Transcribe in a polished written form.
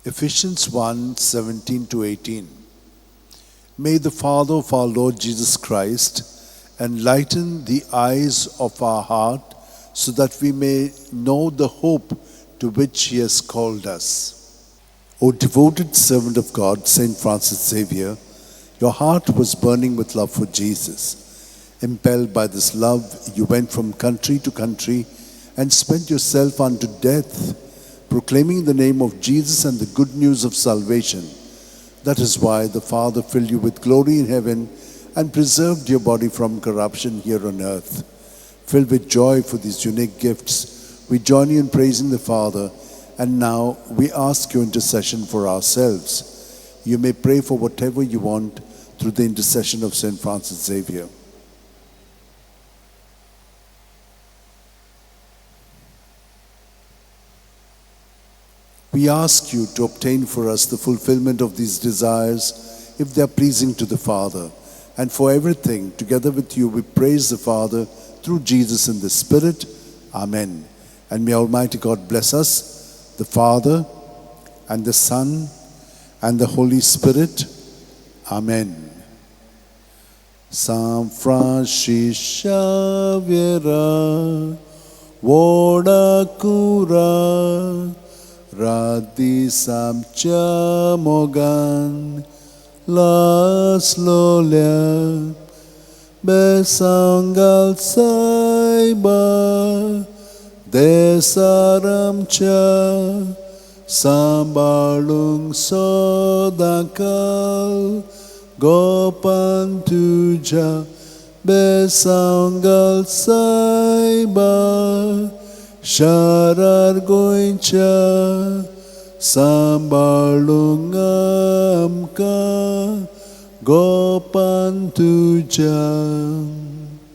Ephesians 1:17-18. May the Father of our Lord Jesus Christ enlighten the eyes of our heart so that we may know the hope to which He has called us. O devoted servant of God, Saint Francis Xavier, your heart was burning with love for Jesus. Impelled by this love, you went from country to country and spent yourself unto death, proclaiming the name of Jesus and the good news of salvation. That is why the Father filled you with glory in heaven and preserved your body from corruption here on earth. Filled with joy for these unique gifts, we join you in praising the Father, and now we ask your intercession for ourselves. You may pray for whatever you want through the intercession of Saint Francis Xavier. We ask you to obtain for us the fulfillment of these desires, if they are pleasing to the Father. And for everything, together with you, we praise the Father through Jesus in the Spirit. Amen. And may Almighty God bless us, the Father, and the Son, and the Holy Spirit. Amen. San Francis Xavier, Voda Cura, Radi Samcha Mogan, Las Lolia, Besangal Saiba, Desaramcha, Sambalung Sodakal, Gopan Tuja, Besangal Saiba, Sharar Goincha, Sambalungamka, Gopan Tuja.